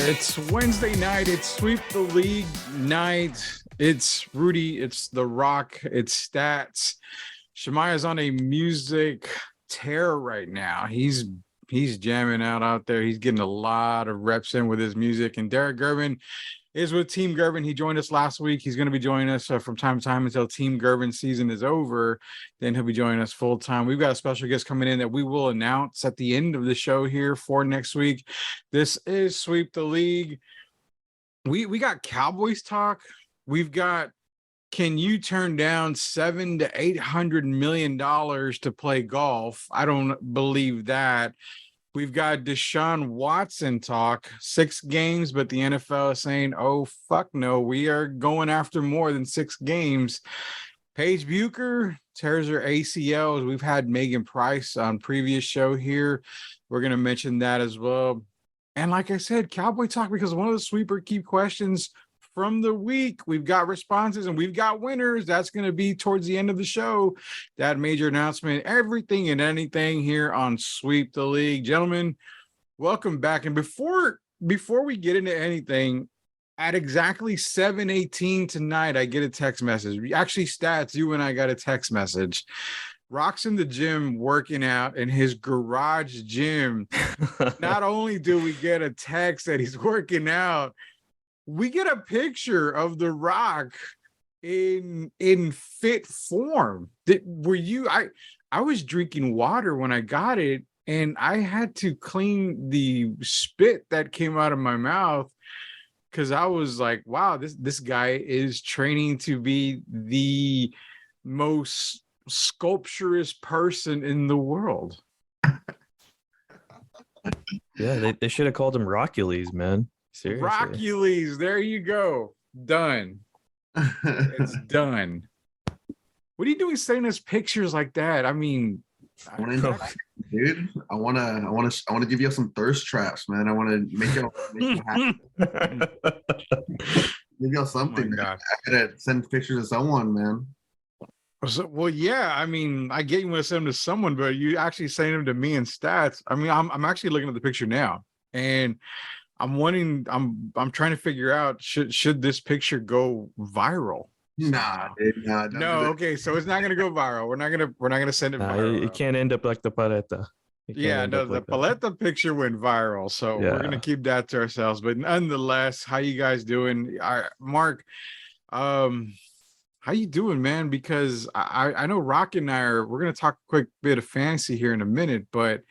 It's Wednesday night. It's Sweep the League night. It's Rudy. It's The Rock. It's Stats. Shemaya's on a music tear right now. He's jamming out there. He's getting a lot of reps in with his music. And Derek Gervin is with Team Gervin. He joined us last week. He's going to be joining us from time to time until Team Gervin season is over. Then he'll be joining us full time. We've got a special guest coming in that we will announce at the end of the show here for next week. This is Sweep the League. We got Cowboys talk. We've got, can you turn down $700 to $800 million to play golf? I don't believe that. We've got Deshaun Watson talk, 6 games, but the NFL is saying, oh, fuck no, we are going after more than 6 games. Paige Bucher tears her ACLs. We've had Megan Price on previous show here. We're going to mention that as well. And like I said, Cowboy talk, because one of the sweeper key questions from the week, we've got responses and we've got winners. That's going to be towards the end of the show. That major announcement, everything and anything here on Sweep the League. Gentlemen, welcome back. And before we get into anything, at exactly 7:18 tonight, I get a text message. Actually, Stats, you and I got a text message. Rock's in the gym working out in his garage gym. Not only do we get a text that he's working out, we get a picture of The Rock in fit form. I was drinking water when I got it, and I had to clean the spit that came out of my mouth because I was like, wow, this guy is training to be the most sculpturous person in the world. Yeah, they should have called him Rockules, man. Seriously. Rockules, there you go. Done. It's done. What are you doing sending us pictures like that? I mean, dude, I wanna give you some thirst traps, man. I want to make you happy. Give you something. Oh I gotta send pictures to someone, man. So, well, yeah. I mean, I get you want to send them to someone, but you actually sending them to me and Stats. I mean, I'm actually looking at the picture now, and I'm trying to figure out should this picture go viral? Nah, dude, nah. No, okay, so it's not gonna go viral. We're not gonna send it viral. It can't end up like the paleta. Yeah, no, the paleta picture went viral, so we're gonna keep that to ourselves. But nonetheless, how you guys doing? Mark, how you doing, man? Because I know Rock and we're gonna talk a quick bit of fantasy here in a minute, but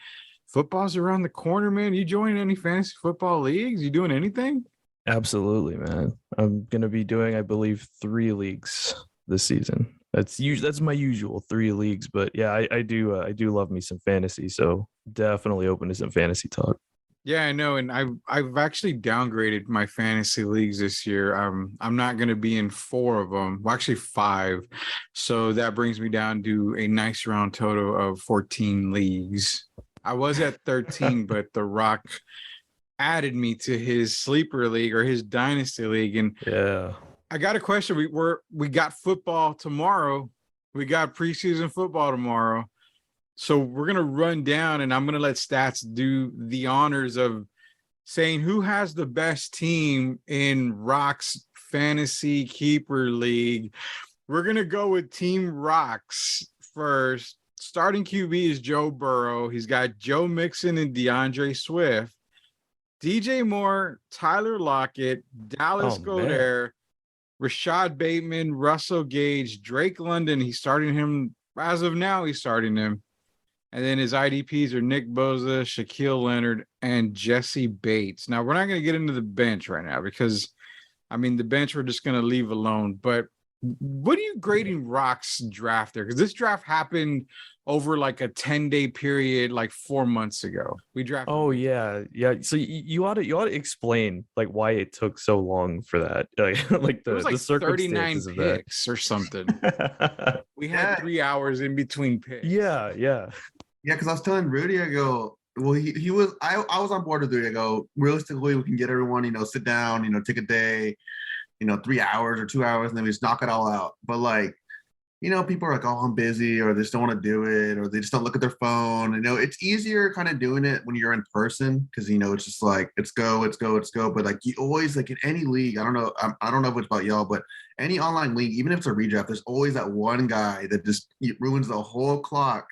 football's around the corner, man. You joining any fantasy football leagues? You doing anything? Absolutely, man. I'm gonna be doing, I believe, 3 leagues this season. That's my usual 3 leagues, but yeah, I do love me some fantasy, so definitely open to some fantasy talk. Yeah, I know, and I've actually downgraded my fantasy leagues this year. I'm not going to be in 4 of them, well, actually 5. So that brings me down to a nice round total of 14 leagues. I was at 13, but The Rock added me to his sleeper league or his dynasty league, and yeah, I got a question. We got football tomorrow. We got preseason football tomorrow. So we're going to run down, and I'm going to let Stats do the honors of saying who has the best team in Rock's Fantasy Keeper League. We're going to go with Team Rocks first. Starting QB is Joe Burrow. He's got Joe Mixon and DeAndre Swift. DJ Moore, Tyler Lockett, Dallas Goedert, Rashad Bateman, Russell Gage, Drake London. He's starting him. As of now, he's starting him. And then his IDPs are Nick Bosa, Shaquille Leonard, and Jesse Bates. Now, we're not going to get into the bench right now because, I mean, the bench we're just going to leave alone. But what are you grading Rock's draft there? Because this draft happened over like a 10-day period, like 4 months ago. We drafted. Oh yeah. So you ought to explain like why it took so long for that. Like it was like the 39 circumstances picks or something. We had 3 hours in between picks. Yeah. Yeah, because I was telling Rudy, I go, well, he was, I was on board with Rudy. I go, realistically, we can get everyone, sit down, take a day, 3 hours or 2 hours, and then we just knock it all out. But like, people are like, oh, I'm busy, or they just don't want to do it, or they just don't look at their phone. It's easier kind of doing it when you're in person because it's just like let's go, let's go, let's go. But like you always like in any league, I don't know, I don't know if it's about y'all, but any online league, even if it's a redraft, there's always that one guy that just ruins the whole clock,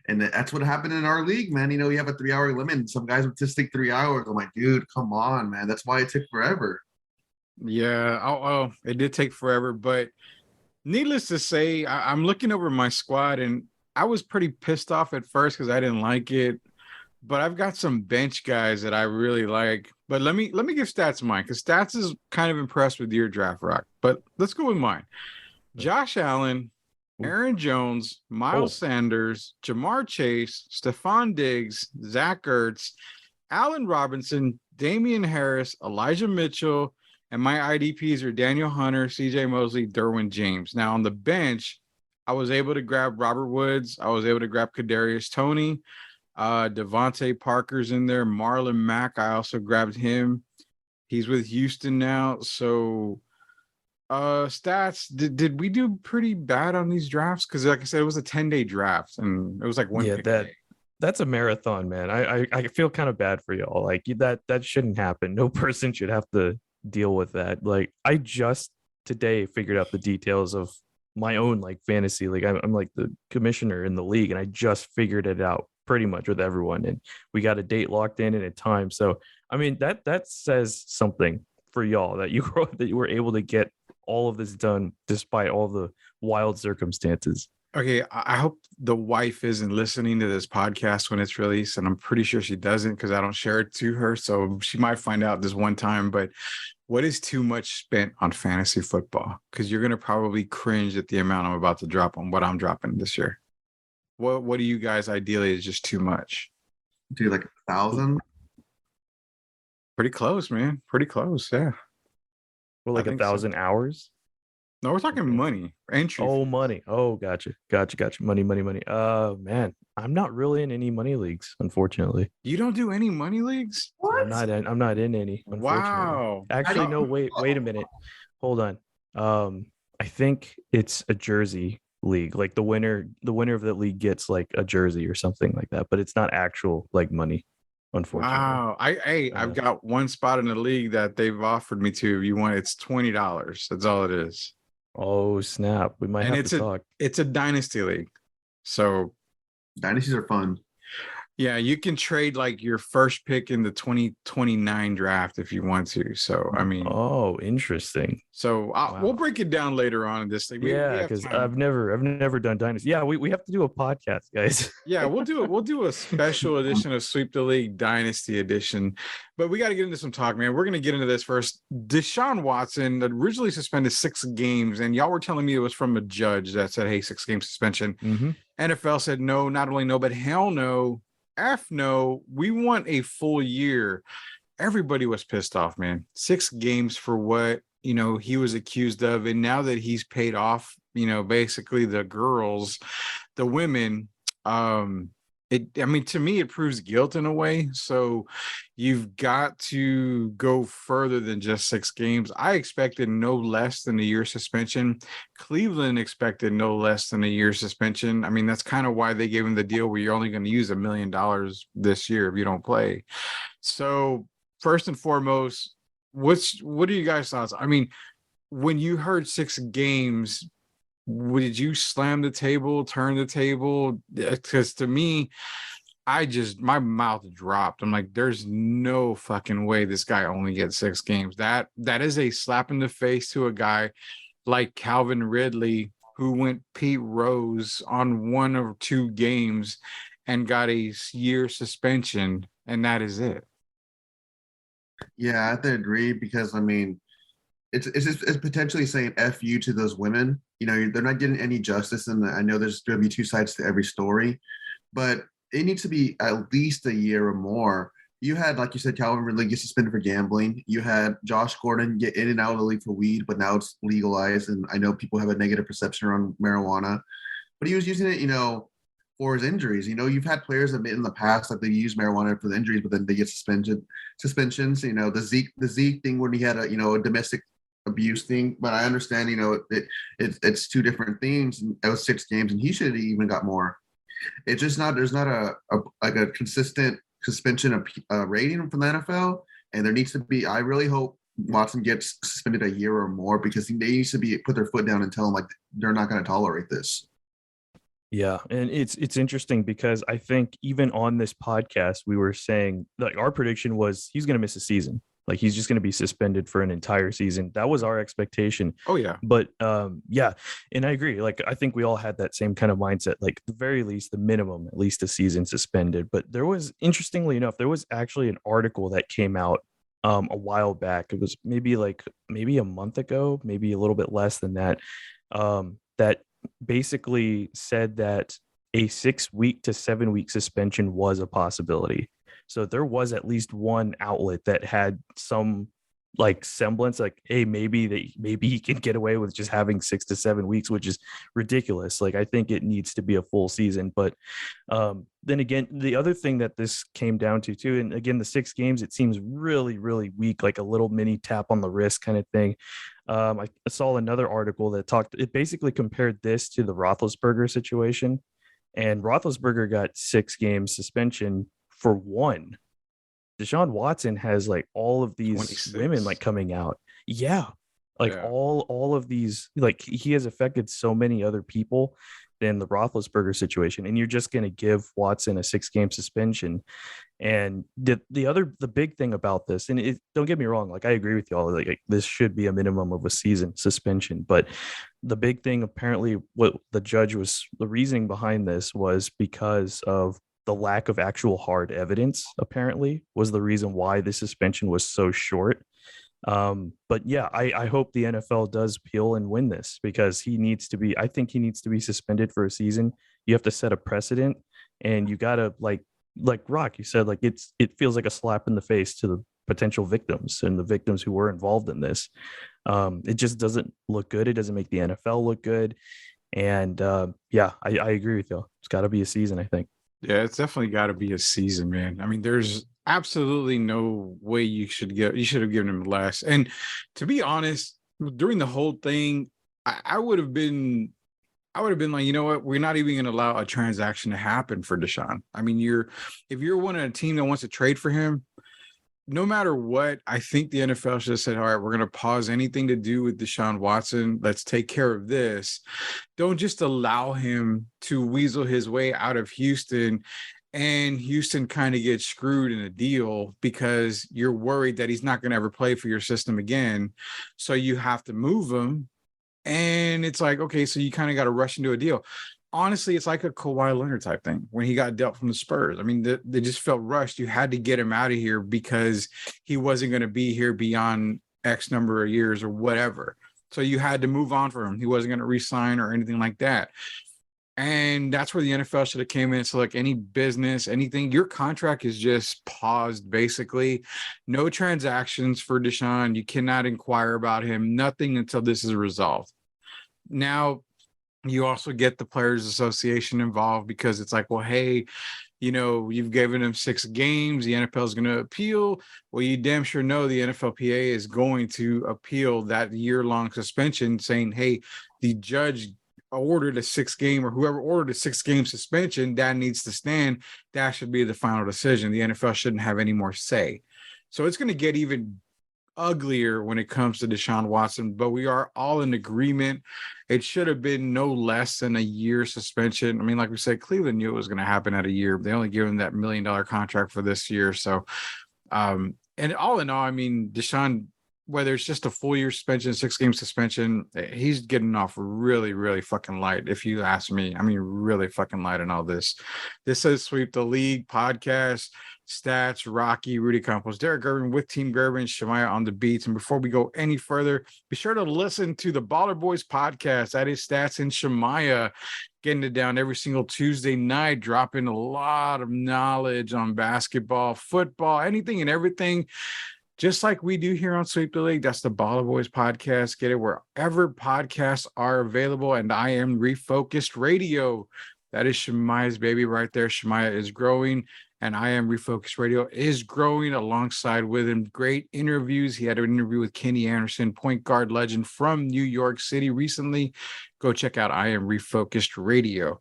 and that's what happened in our league, man. You have a 3-hour limit, and some guys would just take 3 hours. I'm like, dude, come on, man. That's why it took forever. Yeah. Oh, it did take forever, but needless to say, I'm looking over my squad and I was pretty pissed off at first because I didn't like it. But I've got some bench guys that I really like. But let me give Stats mine because Stats is kind of impressed with your draft, Rock. But let's go with mine. Josh Allen, Aaron Jones, Miles Sanders, Jamar Chase, Stephon Diggs, Zach Ertz, Allen Robinson, Damian Harris, Elijah Mitchell, and my IDPs are Daniel Hunter, CJ Mosley, Derwin James. Now on the bench, I was able to grab Robert Woods. I was able to grab Kadarius Toney. Devontae Parker's in there. Marlon Mack, I also grabbed him. He's with Houston now. So Stats, did we do pretty bad on these drafts? Because like I said, it was a 10-day draft and it was like one pick a day. That's a marathon, man. I feel kind of bad for y'all. Like that shouldn't happen. No person should have to deal with that. Like I just today figured out the details of my own like fantasy league. I'm like the commissioner in the league, and I just figured it out pretty much with everyone, and we got a date locked in and a time. So I mean that says something for y'all that you were able to get all of this done despite all the wild circumstances. Okay, I hope the wife isn't listening to this podcast when it's released, and I'm pretty sure she doesn't because I don't share it to her. So she might find out this one time. But what is too much spent on fantasy football? Because you're gonna probably cringe at the amount I'm about to drop on what I'm dropping this year. What do you guys ideally is just too much? Dude, like 1,000. Pretty close, man. Pretty close. Yeah. Well, like 1,000 hours. No, we're talking money. Entry. Oh, money. Oh, gotcha. Money. Man, I'm not really in any money leagues, unfortunately. You don't do any money leagues? What? I'm not in any. Wow. Actually, no. Wait a minute. Hold on. I think it's a jersey league. Like the winner of that league gets like a jersey or something like that. But it's not actual like money, unfortunately. Wow. I've got one spot in the league that they've offered me to. If you want, it's $20. That's all it is. Oh snap! We might have to talk. It's a dynasty league, so dynasties are fun. Yeah, you can trade like your first pick in the 2029 draft if you want to. So I mean, oh, interesting. So we'll break it down later on in this thing. Yeah, because I've never done dynasty. Yeah, we have to do a podcast, guys. Yeah, we'll do a special edition of Sweep the League Dynasty Edition. But we got to get into some talk, man. We're gonna get into this first. Deshaun Watson originally suspended 6 games, and y'all were telling me it was from a judge that said, "Hey, 6-game suspension." Mm-hmm. NFL said no, not only no, but hell no. F no, we want a full year. Everybody was pissed off, man. 6 games for what, he was accused of. And now that he's paid off, basically the girls, the women, to me, it proves guilt in a way. So you've got to go further than just 6 games. I expected no less than a year suspension. Cleveland expected no less than a year suspension. I mean, that's kind of why they gave him the deal where you're only going to use $1 million this year if you don't play. So first and foremost, what are you guys' thoughts? I mean, when you heard 6 games, did you slam the table, turn the table? Because to me, my mouth dropped. I'm like, there's no fucking way this guy only gets 6 games. That is a slap in the face to a guy like Calvin Ridley, who went Pete Rose on 1 or 2 games and got a year suspension, and that is it. Yeah, I have to agree because, I mean, it's potentially saying F you to those women. They're not getting any justice, and I know there's going to be 2 sides to every story, but it needs to be at least a year or more. You had, like you said, Calvin Ridley get suspended for gambling. You had Josh Gordon get in and out of the league for weed, but now it's legalized, and I know people have a negative perception around marijuana, but he was using it, for his injuries. You've had players admit in the past that they use marijuana for the injuries, but then they get suspensions. The Zeke thing when he had a domestic abuse thing, but I understand, it's two different things. And that was 6 games, and he should have even got more. It's just not there's not a consistent suspension of rating from the NFL, and there needs to be. I really hope Watson gets suspended a year or more because they need to be put their foot down and tell them like they're not going to tolerate this. Yeah, and it's interesting because I think even on this podcast we were saying like our prediction was he's going to miss a season. Like he's just going to be suspended for an entire season. That was our expectation. Oh yeah. But yeah, and I agree. Like I think we all had that same kind of mindset. Like the very least, the minimum, at least a season suspended. But there was, interestingly enough, there was actually an article that came out a while back. It was maybe a month ago, maybe a little bit less than that. That basically said that a 6-week to 7-week suspension was a possibility. So there was at least one outlet that had some like semblance, like, hey, maybe he can get away with just having 6 to 7 weeks, which is ridiculous. Like, I think it needs to be a full season. But then again, the other thing that this came down to too, and again, the 6 games, it seems really, really weak, like a little mini tap on the wrist kind of thing. I saw another article that it basically compared this to the Roethlisberger situation, and Roethlisberger got 6 games suspension for one. Deshaun Watson has like all of these 26. women like coming out. Yeah. Like Yeah. all of these, like he has affected so many other people than the Roethlisberger situation. And you're just going to give Watson a 6-game suspension. And the big thing about this, and don't get me wrong, like I agree with y'all, like this should be a minimum of a season suspension. But the big thing, apparently, what the reasoning behind this was because of the lack of actual hard evidence, apparently, was the reason why the suspension was so short. But yeah, I hope the NFL does appeal and win this because I think he needs to be suspended for a season. You have to set a precedent, and you gotta like Rock, you said, like it feels like a slap in the face to the potential victims and the victims who were involved in this. It just doesn't look good. It doesn't make the NFL look good. And yeah, I agree with you. It's got to be a season, I think. Yeah, it's definitely got to be a season, man. I mean, there's absolutely no way you should have given him less. And to be honest, during the whole thing, I would have been like, you know what, we're not even going to allow a transaction to happen for Deshaun. I mean, if you're one of a team that wants to trade for him, no matter what, I think the NFL should have said, all right, we're going to pause anything to do with Deshaun Watson. Let's take care of this. Don't just allow him to weasel his way out of Houston, and Houston kind of gets screwed in a deal because you're worried that he's not going to ever play for your system again. So you have to move him. And it's like, okay, so you kind of got to rush into a deal. Honestly, it's like a Kawhi Leonard type thing when he got dealt from the Spurs. I mean, they just felt rushed. You had to get him out of here because he wasn't going to be here beyond X number of years or whatever. So you had to move on for him. He wasn't going to re-sign or anything like that. And that's where the NFL should have came in. So like any business, anything, your contract is just paused, basically. No transactions for Deshaun. You cannot inquire about him. Nothing until this is resolved. Now, you also get the Players Association involved because it's like, well, hey, you've given him 6 games. The NFL is going to appeal. Well, you damn sure know the NFLPA is going to appeal that year-long suspension, saying, hey, the judge ordered a 6-game, or whoever ordered a 6-game suspension, that needs to stand. That should be the final decision. The NFL shouldn't have any more say. So it's going to get even uglier when it comes to Deshaun Watson, but we are all in agreement. It should have been no less than a year suspension. I mean, like we said, Cleveland knew it was going to happen at a year. They only gave him that $1 million contract for this year. So, and all in all, I mean, Deshaun, whether it's just a full year suspension, 6-game suspension, he's getting off really, really fucking light, if you ask me. I mean, really fucking light in all this. This is Sweep the League podcast. Stats, Rocky, Rudy Campos, Derek Gervin with Team Gervin, Shemaya on the beats. And before we go any further, be sure to listen to the Baller Boys podcast. That is Stats and Shemaya, getting it down every single Tuesday night, dropping a lot of knowledge on basketball, football, anything and everything, just like we do here on Sweep the League. That's the Baller Boys podcast. Get it wherever podcasts are available. And I am Refocused Radio. That is Shemaya's baby right there. Shemaya is growing and I Am Refocused Radio is growing alongside with him. Great interviews. He had an interview with Kenny Anderson, point guard legend from New York City recently. Go check out I Am Refocused Radio.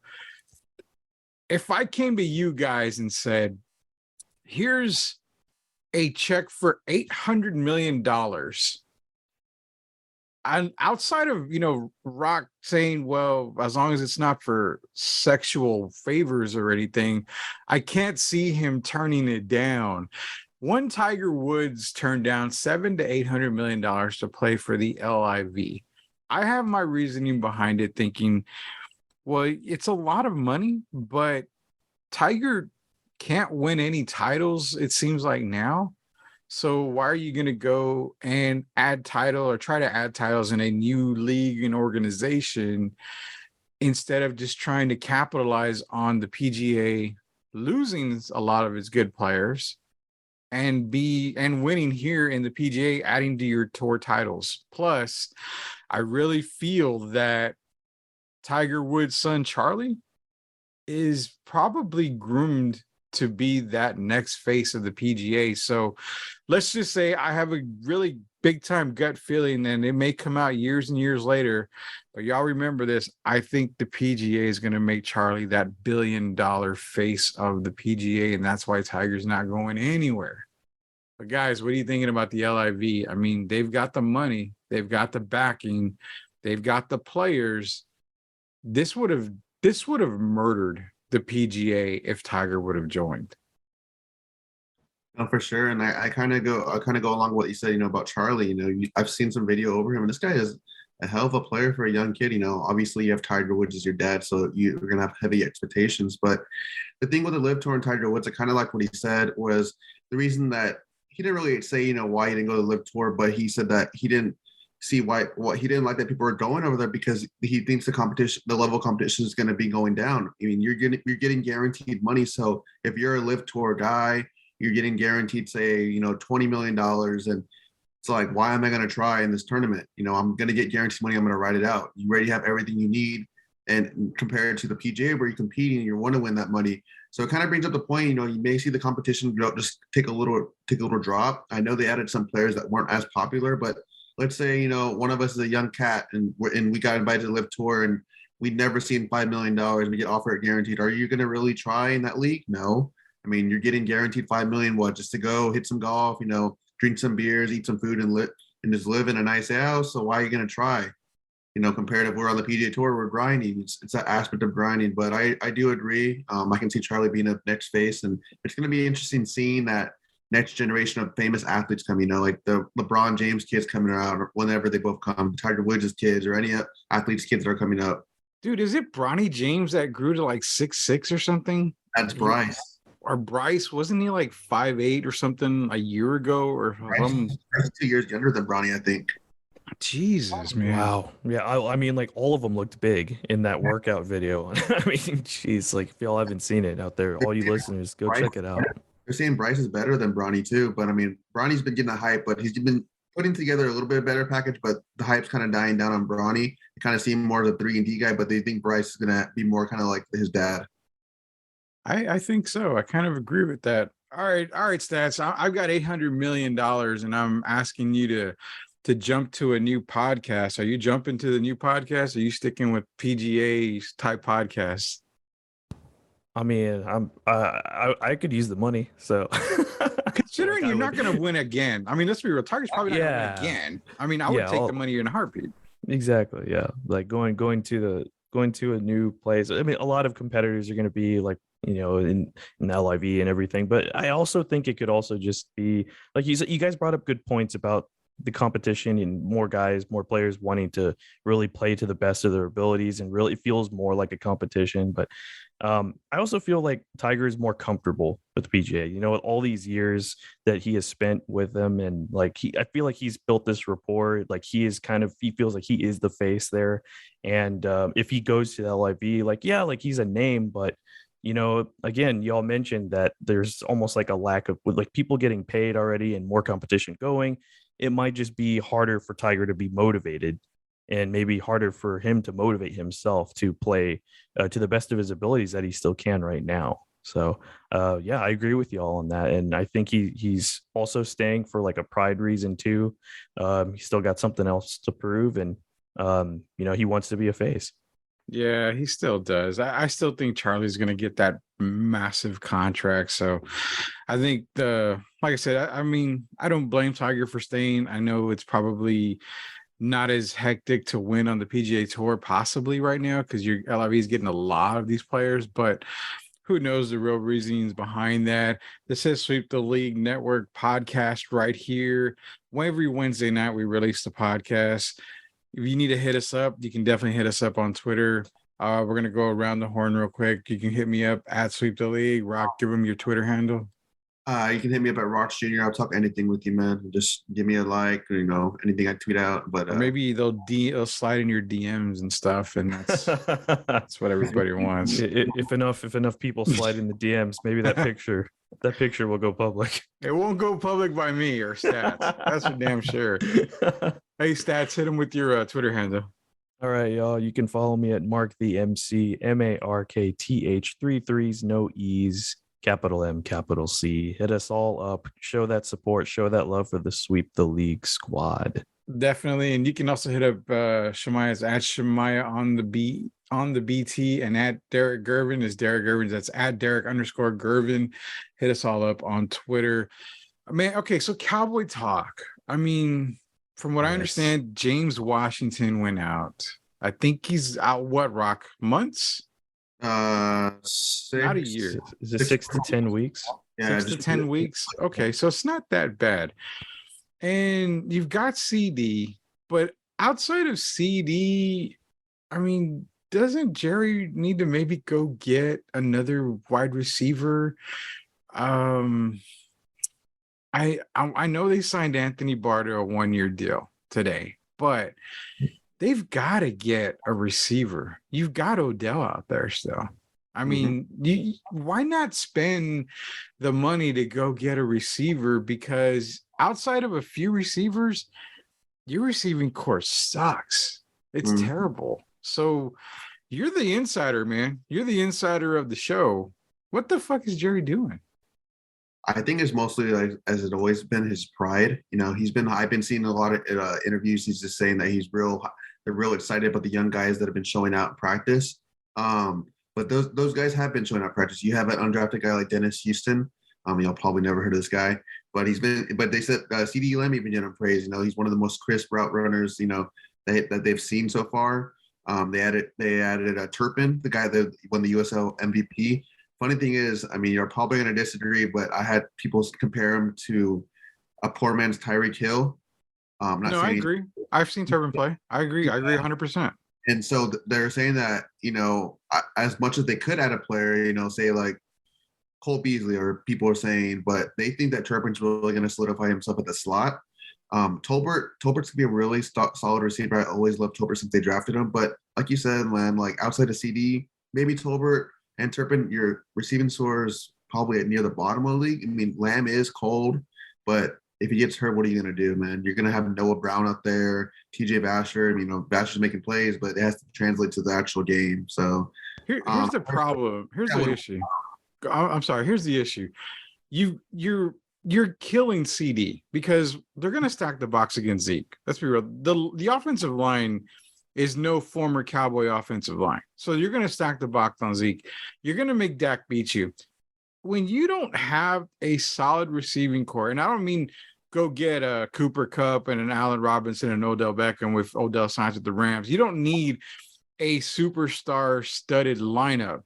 If I came to you guys and said, here's a check for $800 million, and outside of, Rock saying, well, as long as it's not for sexual favors or anything, I can't see him turning it down. One Tiger Woods turned down $700 to $800 million to play for the LIV. I have my reasoning behind it, thinking, well, it's a lot of money, but Tiger can't win any titles, it seems like now. So why are you going to go and add title or try to add titles in a new league and organization instead of just trying to capitalize on the PGA losing a lot of its good players and winning here in the PGA, adding to your tour titles? Plus, I really feel that Tiger Woods' son Charlie is probably groomed to be that next face of the PGA. So let's just say I have a really big time gut feeling, and it may come out years and years later, but y'all remember this. I think the PGA is going to make Charlie that $1 billion face of the PGA, and that's why Tiger's not going anywhere. But guys, what are you thinking about the LIV? I mean, they've got the money, they've got the backing, they've got the players. This would have murdered the PGA if Tiger would have joined. No, for sure. And I kind of go along with what you said, about Charlie. I've seen some video over him, and this guy is a hell of a player for a young kid. Obviously you have Tiger Woods as your dad, so you're going to have heavy expectations. But the thing with the Live Tour and Tiger Woods, I kind of like what he said, was the reason that he didn't really say, why he didn't go to the Live Tour, but he said that he didn't see what he didn't like that people were going over there because he thinks the level of competition is going to be going down. I mean, you're getting guaranteed money. So if you're a Live Tour guy, you're getting guaranteed, say, $20 million. And it's like, why am I going to try in this tournament? I'm going to get guaranteed money. I'm going to write it out. You already have everything you need. And compared to the PGA where you're competing and you want to win that money. So it kind of brings up the point, you may see the competition just take a little drop. I know they added some players that weren't as popular, but let's say, one of us is a young cat and we got invited to the Live Tour and we'd never seen $5 million and we get offered guaranteed. Are you going to really try in that league? No. I mean, you're getting guaranteed $5 million, just to go hit some golf, drink some beers, eat some food and just live in a nice house. So why are you going to try? Compared if we're on the PGA Tour, we're grinding. It's that aspect of grinding. But I do agree. I can see Charlie being a next face, and it's going to be interesting seeing that next generation of famous athletes come, like the LeBron James kids coming out whenever they both come, Tiger Woods' kids or any athletes' kids that are coming up. Dude, is it Bronny James that grew to like 6'6" or something? That's Bryce. Or Bryce, wasn't he like 5'8" or something a year ago? Or Bryce 2 years younger than Bronny, I think. Jesus, man. Wow. Yeah, I mean, like, all of them looked big in that workout video. I mean, geez, like, if y'all haven't seen it out there, all you listeners, go check it out. They're saying Bryce is better than Bronny too, but I mean, Bronny's been getting the hype, but he's been putting together a little bit better package, but the hype's kind of dying down on Bronny. They kind of seem more of the 3-and-D guy, but they think Bryce is going to be more kind of like his dad. I think so. I kind of agree with that. All right, Stats. I've got $800 million, and I'm asking you to jump to a new podcast. Are you jumping to the new podcast? Or are you sticking with PGA type podcasts? I mean, I could use the money, so considering you're not going to win again. I mean, let's be real. Tiger's probably not going to win again. I mean, I would take the money in a heartbeat. Exactly. Yeah, like going to a new place. I mean, a lot of competitors are going to be like, in LIV and everything, but I also think it could also just be like you said. You guys brought up good points about the competition and more players wanting to really play to the best of their abilities, and really it feels more like a competition. But I also feel like Tiger is more comfortable with the PGA, with all these years that he has spent with them. And like, I feel like he's built this rapport. Like he feels like he is the face there. And if he goes to the LIV, like he's a name, but again, y'all mentioned that there's almost like a lack of, with like people getting paid already and more competition going. It might just be harder for Tiger to be motivated, and maybe harder for him to motivate himself to play to the best of his abilities that he still can right now. So yeah, I agree with you all on that. And I think he's also staying for like a pride reason too. He's still got something else to prove, and he wants to be a face. Yeah, he still does. I still think Charlie's going to get that massive contract. So I think like I said, I mean, I don't blame Tiger for staying. I know it's probably not as hectic to win on the PGA Tour possibly right now because your LIV is getting a lot of these players, but who knows the real reasons behind that. This is Sweep the League Network podcast right here. Every Wednesday night we release the podcast. If you need to hit us up, you can definitely hit us up on Twitter. We're going to go around the horn real quick. You can hit me up at Sweep the League. Rock, give them your Twitter handle. You can hit me up at Rocks Jr. I'll talk anything with you, man. Just give me a like, anything I tweet out. But Or maybe they'll slide in your DMs and stuff, and that's what everybody wants. If enough people slide in the DMs, maybe that picture will go public. It won't go public by me or Stats. That's for damn sure. Hey, Stats, hit him with your Twitter handle. All right, y'all. You can follow me at Mark the MC, MARKTH, 3 3s, no E's, capital M, capital C. Hit us all up. Show that support. Show that love for the Sweep the League squad. Definitely. And you can also hit up Shemaya's at Shemaya on the BT, and at Derek Gervin is Derek Gervin. That's at Derek_Gervin. Hit us all up on Twitter. Man, okay, so Cowboy talk. I mean, from what I understand, James Washington went out. I think he's out, what, Rock? Months? 6, not a year. Is it 6 to 10 weeks? Yeah, 6 to 10 weeks. Okay, so it's not that bad. And you've got CD, but outside of CD, I mean, doesn't Jerry need to maybe go get another wide receiver? I know they signed Anthony Barr to a 1-year deal today, but they've got to get a receiver. You've got Odell out there still. I mean, why not spend the money to go get a receiver? Because outside of a few receivers, your receiving core sucks. It's terrible. So you're the insider, man. You're the insider of the show. What the fuck is Jerry doing? I think it's mostly like, as it always been, his pride. I've been seeing a lot of interviews. He's just saying that they're real excited about the young guys that have been showing out in practice. But those guys have been showing out in practice. You have an undrafted guy like Dennis Houston. Y'all probably never heard of this guy, but they said CD Lamb even did him praise. He's one of the most crisp route runners, that they've seen so far. They added Turpin, the guy that won the USL MVP. Funny thing is, you're probably going to disagree, but I had people compare him to a poor man's Tyreek Hill. I agree. I've seen Turpin play. I agree 100%. And so they're saying that, as much as they could add a player, say like Cole Beasley, or people are saying, but they think that Turpin's really going to solidify himself at the slot. Tolbert's going to be a really solid receiver. I always loved Tolbert since they drafted him. But like you said, Lamb, like outside of CD, maybe Tolbert and Turpin, your receiving source probably near the bottom of the league. Lamb is cold, but if he gets hurt, what are you going to do, man? You're going to have Noah Brown out there, TJ Vasher. Vasher's making plays, but it has to translate to the actual game. So here's the problem. Here's the issue. I'm sorry. Here's the issue. You're killing CD because they're going to stack the box against Zeke. Let's be real. The offensive line is no former Cowboy offensive line. So you're going to stack the box on Zeke. You're going to make Dak beat you. When you don't have a solid receiving core, and I don't mean go get a Cooper Kupp and an Allen Robinson and Odell Beckham with Odell signs with the Rams. You don't need a superstar studded lineup,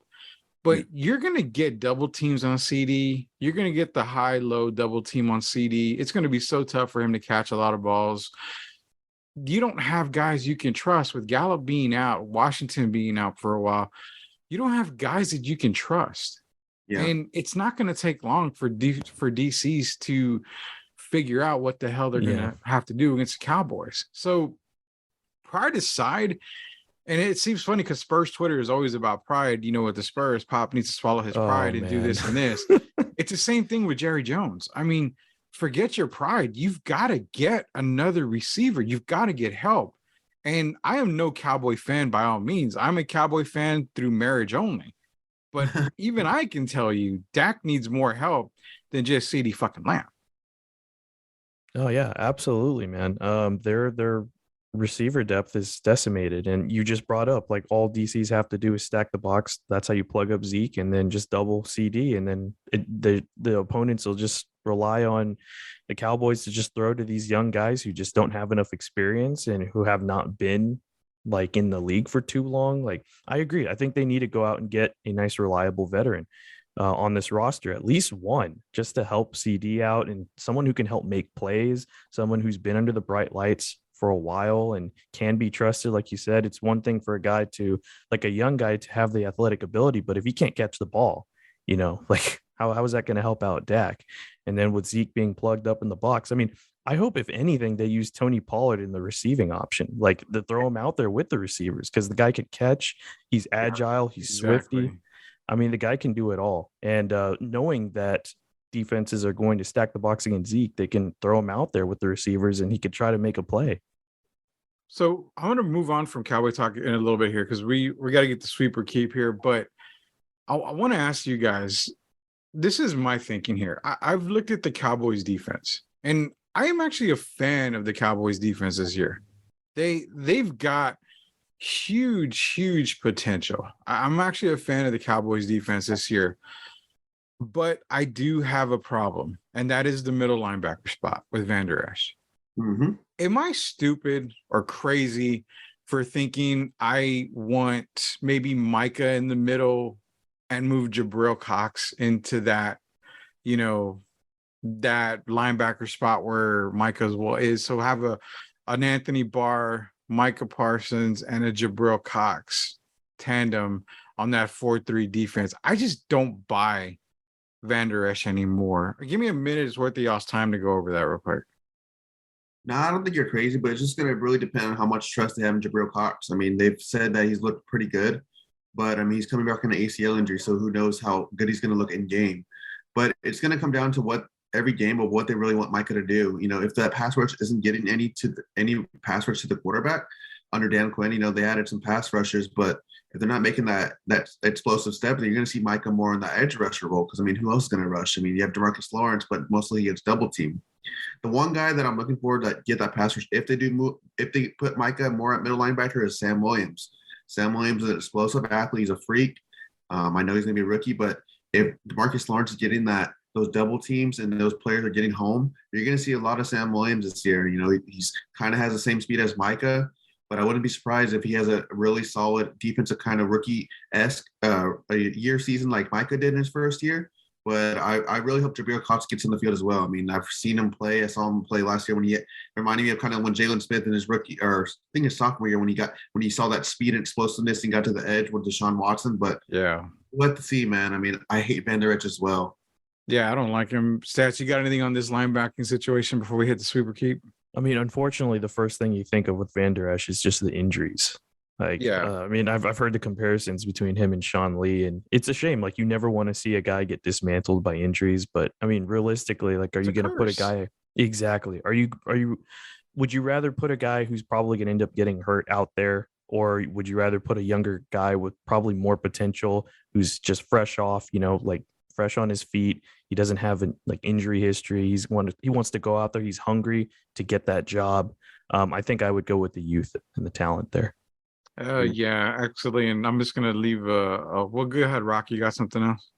but you're going to get double teams on CD. You're going to get the high-low double team on CD. It's going to be so tough for him to catch a lot of balls. You don't have guys you can trust with Gallup being out, Washington being out for a while. You don't have guys that you can trust. Yeah. And it's not going to take long for DCs to figure out what the hell they're going to have to do against the Cowboys. So pride aside, and it seems funny because Spurs Twitter is always about pride. With the Spurs, Pop needs to swallow his pride and do this and this. It's the same thing with Jerry Jones. Forget your pride. You've got to get another receiver. You've got to get help. And I am no Cowboy fan by all means. I'm a Cowboy fan through marriage only. But even I can tell you, Dak needs more help than just CeeDee fucking Lamb. Oh yeah, absolutely, man. Their receiver depth is decimated, and you just brought up like all DCs have to do is stack the box. That's how you plug up Zeke, and then just double CD, and then the opponents will just rely on the Cowboys to just throw to these young guys who just don't have enough experience and who have not been like in the league for too long. Like I agree. I think they need to go out and get a nice, reliable veteran on this roster, at least one, just to help CD out and someone who can help make plays, someone who's been under the bright lights for a while and can be trusted. Like you said, it's one thing for a guy to, like a young guy, to have the athletic ability, but if he can't catch the ball, like how is that going to help out Dak? And then with Zeke being plugged up in the box, I mean, I hope if anything they use Tony Pollard in the receiving option, like to throw him out there with the receivers, because the guy can catch, he's agile, he's swifty. I mean, the guy can do it all. And knowing that defenses are going to stack the box against Zeke, they can throw him out there with the receivers and he could try to make a play. So I want to move on from Cowboy talk in a little bit here because we got to get the sweep or keep here. But I want to ask you guys, this is my thinking here. I've looked at the Cowboys defense, and I am actually a fan of the Cowboys defense this year. They've got huge potential. I'm actually a fan of the Cowboys defense this year, but I do have a problem, and that is the middle linebacker spot with Van Der Esch. Mm-hmm. Am I stupid or crazy for thinking I want maybe Micah in the middle and move Jabril Cox into that, that linebacker spot where Micah's is? So have an Anthony Barr, Micah Parsons, and a Jabril Cox tandem on that 4-3 defense. I just don't buy Van Der Esch anymore. Give me a minute's worth of y'all's time to go over that real quick. No, I don't think you're crazy, but it's just going to really depend on how much trust they have in Jabril Cox. I mean, they've said that he's looked pretty good, but I mean, he's coming back from an ACL injury, so who knows how good he's going to look in game. But it's going to come down to what every game of what they really want Micah to do. If that pass rush isn't getting any pass rush to the quarterback under Dan Quinn, they added some pass rushers, but if they're not making that explosive step, then you're going to see Micah more in the edge rusher role. Because I mean, who else is going to rush? I mean, you have DeMarcus Lawrence, but mostly he gets double teamed. The one guy that I'm looking forward to get that pass rush, if they put Micah more at middle linebacker, is Sam Williams. Sam Williams is an explosive athlete. He's a freak. I know he's going to be a rookie, but if DeMarcus Lawrence is getting those double teams and those players are getting home, you're going to see a lot of Sam Williams this year. He's kind of has the same speed as Micah, but I wouldn't be surprised if he has a really solid defensive kind of rookie-esque year season like Micah did in his first year. But I really hope Jabril Cox gets in the field as well. I mean, I've seen him play. I saw him play last year when he reminded me of kind of when Jalen Smith in his rookie, or I think his sophomore year, when he saw that speed and explosiveness and got to the edge with Deshaun Watson. But yeah, what to see, man. I mean, I hate Van Der Esch as well. Yeah, I don't like him. Stats, you got anything on this linebacking situation before we hit the sweep or keep? I mean, unfortunately, the first thing you think of with Van Der Esch is just the injuries. I mean, I've heard the comparisons between him and Sean Lee, and it's a shame. Like, you never want to see a guy get dismantled by injuries. But I mean, realistically, like, are you going to put a guy? Exactly. Would you rather put a guy who's probably going to end up getting hurt out there, or would you rather put a younger guy with probably more potential who's just fresh off, like fresh on his feet? He doesn't have like injury history. He wants to go out there. He's hungry to get that job. I think I would go with the youth and the talent there. Yeah, actually, and I'm just gonna leave. Well, go ahead, Rocky. You got something else?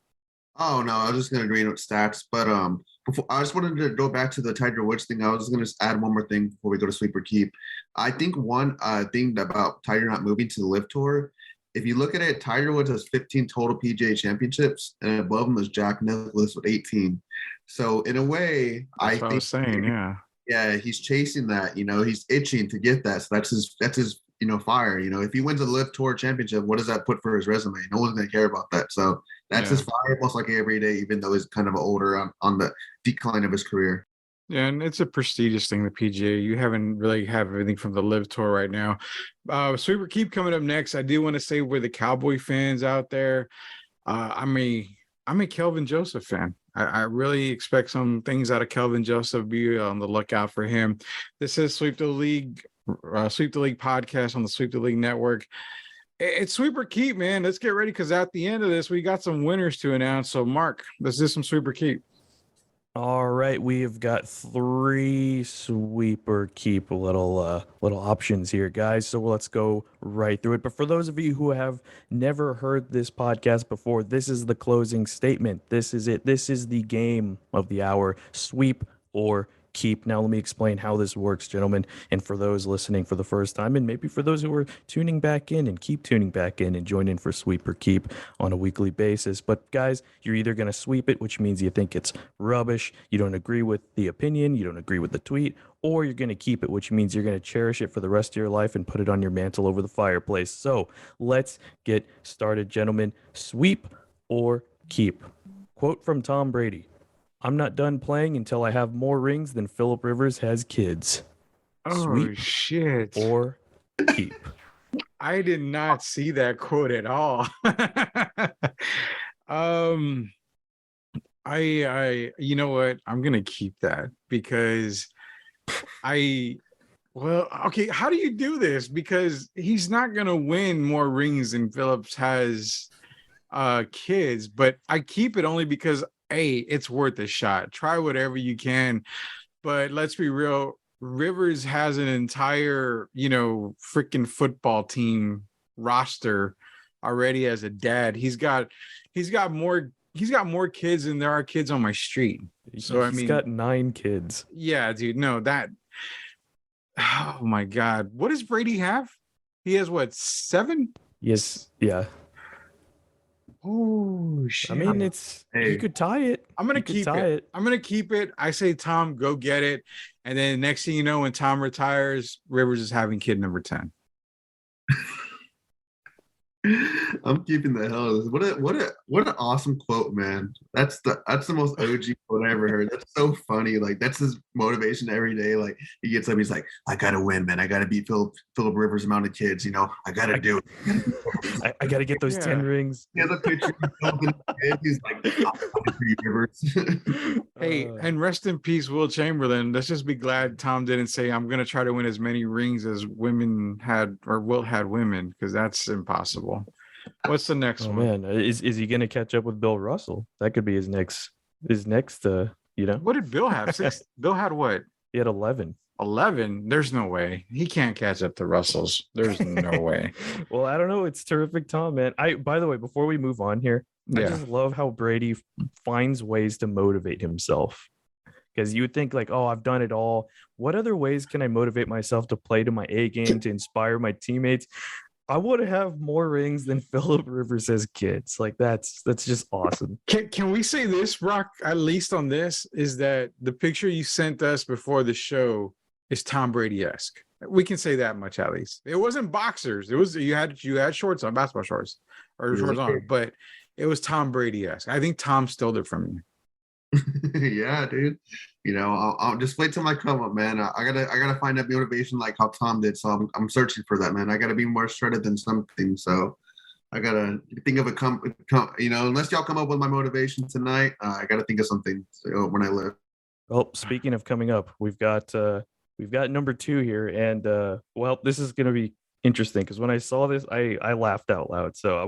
Oh no, I was just gonna agree with stats, but before I just wanted to go back to the Tiger Woods thing. I was gonna add one more thing before we go to sweep or keep. I think one thing about Tiger not moving to the Live Tour, if you look at it, Tiger Woods has 15 total PGA championships, and above him is Jack Nicklaus with 18. So in a way, That's what I was saying, yeah, he's chasing that. He's itching to get that. So that's his fire. If he wins a Live Tour championship, what does that put for his resume? No one's gonna care about that. So that's his fire most likely every day, even though he's kind of older on the decline of his career. Yeah, and it's a prestigious thing, the PGA. You haven't really have everything from the Live Tour right now. Sweep or keep coming up next. I do want to say, we're the Cowboy fans out there, I'm a Kelvin Joseph fan. I really expect some things out of Kelvin Joseph. Be on the lookout for him. This is Sweep the League podcast on the Sweep the League Network. It's sweep or keep, man. Let's get ready because at the end of this, we got some winners to announce. So, Mark, let's do some sweep or keep. All right, we have got 3 sweep or keep little options here, guys. So let's go right through it. But for those of you who have never heard this podcast before, this is the closing statement. This is it. This is the game of the hour. Sweep or keep. Now let me explain how this works, gentlemen, and for those listening for the first time, and maybe for those who are tuning back in and keep tuning back in and join in for sweep or keep on a weekly basis. But guys, you're either going to sweep it, which means you think it's rubbish, you don't agree with the opinion, you don't agree with the tweet, or you're going to keep it, which means you're going to cherish it for the rest of your life and put it on your mantle over the fireplace. So let's get started, gentlemen. Sweep or keep. Quote from Tom Brady: "I'm not done playing until I have more rings than Philip Rivers has kids." Oh, Sweep shit. or keep. I did not see that quote at all. I you know what? I'm gonna keep that because okay, how do you do this? Because he's not gonna win more rings than Phillips has kids, but I keep it only because it's worth a shot. Try whatever you can. But let's be real, Rivers has an entire, freaking football team roster already as a dad. He's got more kids than there are kids on my street. So He's got 9 kids. Yeah, dude. No, oh my God. What does Brady have? He has what, 7? Yes, yeah. Oh shit. I mean, you could tie it. I'm gonna keep it. I'm gonna keep it. I say, Tom, go get it. And then next thing you know, when Tom retires, Rivers is having kid number 10. I'm keeping the hell of this. What an awesome quote, man. That's the most OG quote I ever heard. That's so funny. Like, that's his motivation every day. Like, he gets up, he's like, I gotta win, man. I gotta beat Philip Rivers' amount of kids. I gotta do it. I gotta get those 10 rings. He has a picture of him. He's like, Rivers. Hey, and rest in peace, Will Chamberlain. Let's just be glad Tom didn't say, I'm gonna try to win as many rings as women had or Will had women, because that's impossible. What's the next one? Man, is he gonna catch up with Bill Russell? That could be his next What did Bill have? 6? Bill had what? He had 11. 11? There's no way. He can't catch up to Russells. There's no way. Well, I don't know. It's terrific, Tom, man. By the way, before we move on here, I just love how Brady finds ways to motivate himself. Because you would think like, oh, I've done it all. What other ways can I motivate myself to play to my A game, to inspire my teammates? I want to have more rings than Philip Rivers has kids. Like, that's just awesome. Can we say this, Rock, at least on this, is that the picture you sent us before the show is Tom Brady-esque. We can say that much at least. It wasn't boxers. It was you had shorts on, basketball shorts, or shorts on, but it was Tom Brady-esque. I think Tom stole it from you. Yeah, dude. I'll just wait till my come up, man. I gotta find that motivation like how Tom did. So I'm searching for that, man. I gotta be more shredded than something. So I gotta think of unless y'all come up with my motivation tonight, I gotta think of something when I live. Well, speaking of coming up, we've got number 2 here, and this is gonna be interesting because when I saw this, I laughed out loud. So I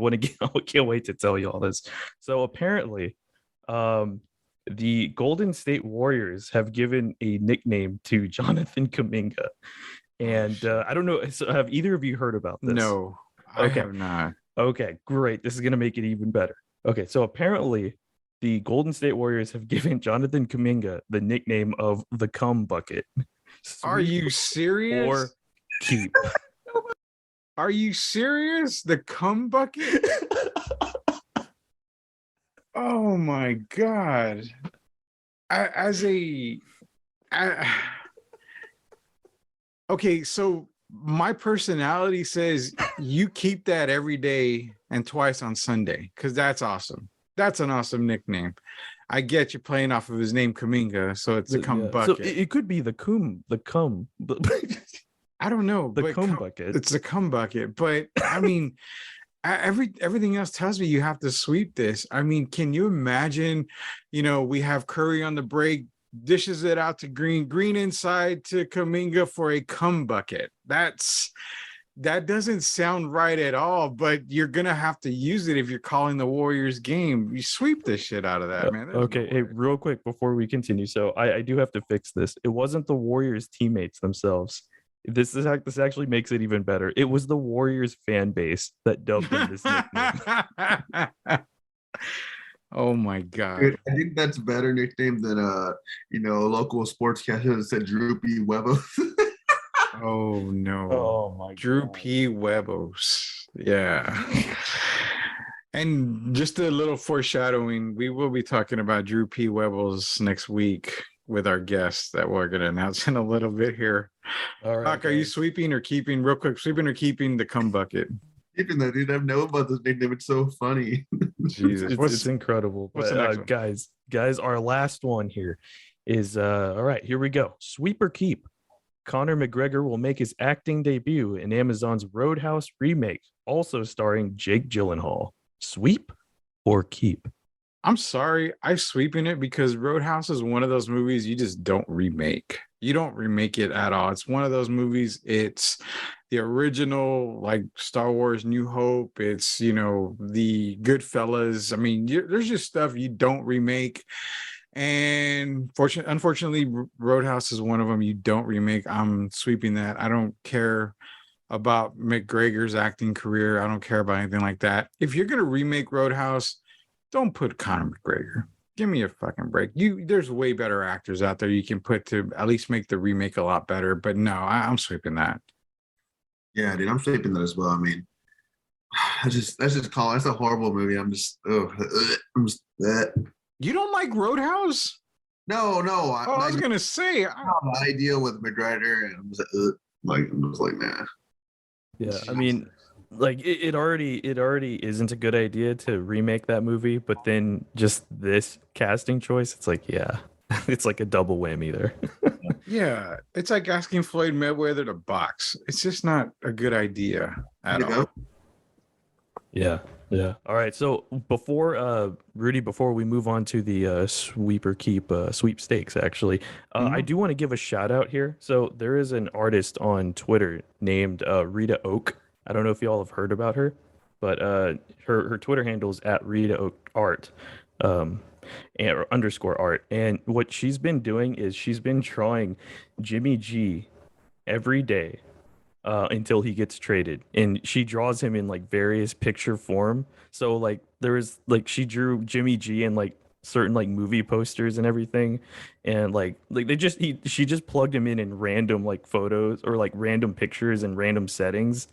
can't wait to tell you all this. So apparently, the Golden State Warriors have given a nickname to Jonathan Kuminga. And I don't know, so have either of you heard about this? No, I have not. Okay, great. This is going to make it even better. Okay, so apparently the Golden State Warriors have given Jonathan Kuminga the nickname of the cum bucket. Are you serious? Or keep. Are you serious? The cum bucket? Oh my God. Okay, so my personality says you keep that every day and twice on Sunday, because that's awesome. That's an awesome nickname. I get you playing off of his name Kuminga, so it's a cum bucket. So it could be the cum. I don't know. The cum bucket. It's a cum bucket, but I mean, everything else tells me you have to sweep this. I mean, can you imagine? We have Curry on the break, dishes it out to Green inside to Kuminga for a cum bucket. That's That doesn't sound right at all, but you're gonna have to use it if you're calling the Warriors game. You sweep the shit out of that, man. There's Okay, no hey, way. real quick before we continue. So I do have to fix this. It wasn't the Warriors teammates themselves. This actually makes it even better. It was the Warriors fan base that dubbed him this nickname. Oh my god. Dude, I think that's better nickname than a local sportscaster that said Droopy Webo. Oh no. Oh my Drew God. P. Webos. Yeah. And just a little foreshadowing, we will be talking about Drew P. Webbles next week with our guests that we're going to announce in a little bit here. All right. Doc, are you guys. sweeping or keeping, real quick, sweeping or keeping the cum bucket? Even though, dude, I've known about this nickname. It's so funny. Jesus. It's incredible. what's But the next one? guys, our last one here is all right, here we go. Sweep or keep. Conor McGregor will make his acting debut in Amazon's Roadhouse remake, also starring Jake Gyllenhaal. Sweep or keep? I'm sorry, I'm sweeping it because Roadhouse is one of those movies you just don't remake. You don't remake it at all. It's one of those movies. It's the original, like Star Wars New Hope. It's, the Goodfellas. I mean, there's just stuff you don't remake. And unfortunately, Roadhouse is one of them you don't remake. I'm sweeping that. I don't care about McGregor's acting career. I don't care about anything like that. If you're gonna remake Roadhouse, don't put Conor McGregor. Give me a fucking break. There's way better actors out there you can put to at least make the remake a lot better. But no, I'm sweeping that. Yeah, dude, I'm sleeping that as well. I mean, that's a horrible movie. I'm just, I'm just that. You don't like Roadhouse? No, no. Oh, I was gonna say. The idea with McGregor, and I'm just like, nah. Yeah, I mean, like it already isn't a good idea to remake that movie, but then just this casting choice, it's like, yeah, it's like a double whammy there. Yeah, it's like asking Floyd Mayweather to box. It's just not a good idea at all. Yeah. All right. So before Rudy, before we move on to the sweep or keep sweepstakes, actually, I do want to give a shout out here. So there is an artist on Twitter named Rita Oak. I don't know if y'all have heard about her, but her Twitter handle is at Rita Oak Art. Or underscore art. And what she's been doing is she's been drawing Jimmy G every day until he gets traded, and she draws him in like various picture form. So like there was like she drew Jimmy G in like certain like movie posters and everything, and like she just plugged him in random like photos or like random pictures and random settings,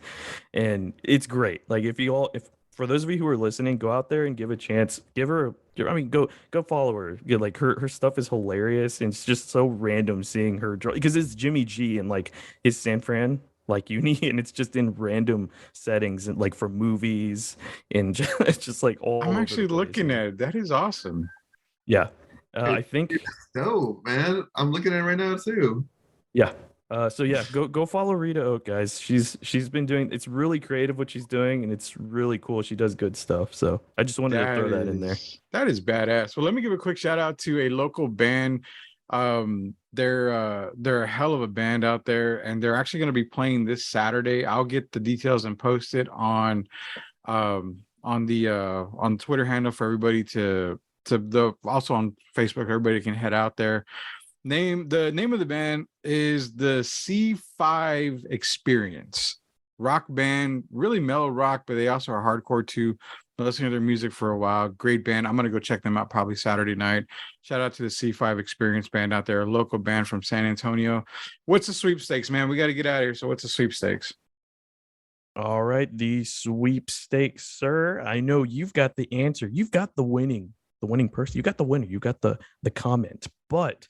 and it's great. Like if for those of you who are listening, go out there and give a chance. Go follow her. Yeah, like her stuff is hilarious, and it's just so random seeing her draw because it's Jimmy G and like his San Fran like uni, and it's just in random settings and like for movies and it's just like all I'm over actually the place, looking man. at it. That is awesome. Yeah. I think dope, man. I'm looking at it right now too. yeah. So yeah, go follow Rita Oak, guys. She's been doing, it's really creative what she's doing, and it's really cool. She does good stuff. So I just wanted to throw that in there. That is badass. Well, let me give a quick shout out to a local band. They're a hell of a band out there, and they're actually going to be playing this Saturday. I'll get the details and post it on the Twitter handle for everybody to also on Facebook. Everybody can head out there. The name of the band is the C5 Experience. Rock band, really mellow rock, but they also are hardcore too. Been listening to their music for a while. Great band. I'm gonna go check them out probably Saturday night. Shout out to the C5 Experience band out there, a local band from San Antonio. What's the sweepstakes, man? We got to get out of here. So what's the sweepstakes? All right, the sweepstakes, sir. I know you've got the answer. You've got the winning person. You got the winner. You got the comment. But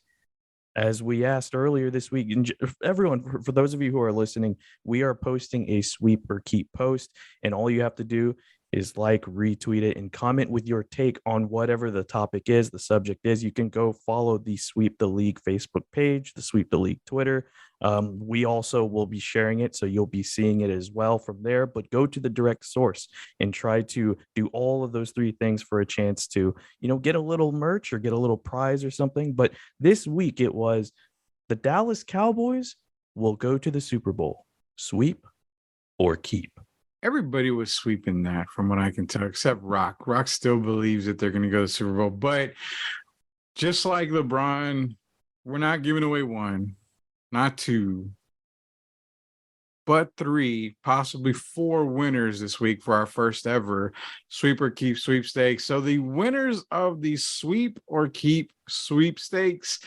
as we asked earlier this week, and everyone, for those of you who are listening, we are posting a sweep or keep post, and all you have to do is like, retweet it, and comment with your take on whatever the topic is, the subject is. You can go follow the Sweep the League Facebook page, the Sweep the League Twitter. We also will be sharing it, so you'll be seeing it as well from there. But go to the direct source and try to do all of those three things for a chance to, get a little merch or get a little prize or something. But this week it was the Dallas Cowboys will go to the Super Bowl. Sweep or keep. Everybody was sweeping that from what I can tell, except Rock. Rock still believes that they're going to go to the Super Bowl. But just like LeBron, we're not giving away one, not two, but three, possibly four winners this week for our first ever Sweep or Keep sweepstakes. So the winners of the Sweep or Keep sweepstakes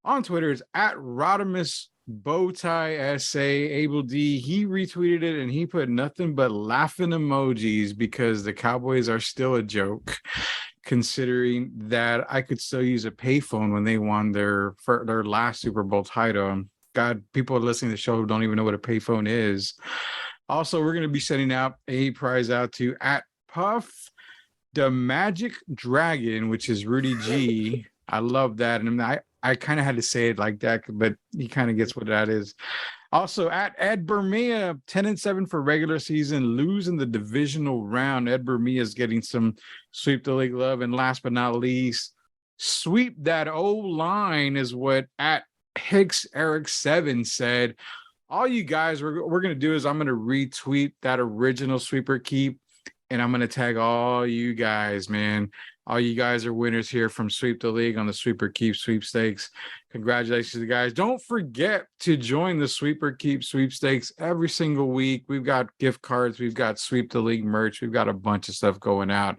on Twitter is at Rodimus Bowtie SA Able D. He retweeted it and he put nothing but laughing emojis because the Cowboys are still a joke, considering that I could still use a payphone when they won their last Super Bowl title. God, people listening to the show who don't even know what a payphone is. Also, we're going to be sending out a prize out to at Puff the Magic Dragon, which is Rudy G. I love that. And I kind of had to say it like that, but he kind of gets what that is. Also, at Ed Bermia, 10-7 for regular season, losing the divisional round. Ed Bermia is getting some Sweep the League love. And last but not least, sweep that O-line is what at Hicks Eric 7 said. All you guys, we're going to do is I'm going to retweet that original Sweeper Keep, and I'm going to tag all you guys, man. All you guys are winners here from Sweep the League on the Sweeper Keep sweepstakes. Congratulations, guys. Don't forget to join the Sweeper Keep sweepstakes every single week. We've got gift cards. We've got Sweep the League merch. We've got a bunch of stuff going out.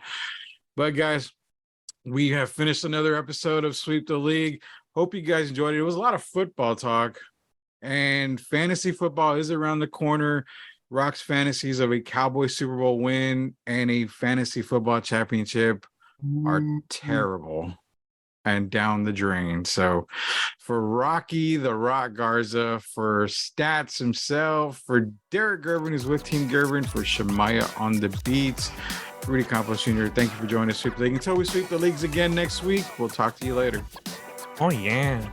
But, guys, we have finished another episode of Sweep the League. Hope you guys enjoyed it. It was a lot of football talk, and fantasy football is around the corner. Rock's fantasies of a Cowboys Super Bowl win and a fantasy football championship are terrible and down the drain. So for Rocky, the Rock Garza, for Stats himself, for Derek Gervin, who's with Team Gervin, for Shemaya on the beats, Rudy Campos Jr., thank you for joining us, Sweep the League. Until we sweep the leagues again next week, we'll talk to you later. Oh, yeah.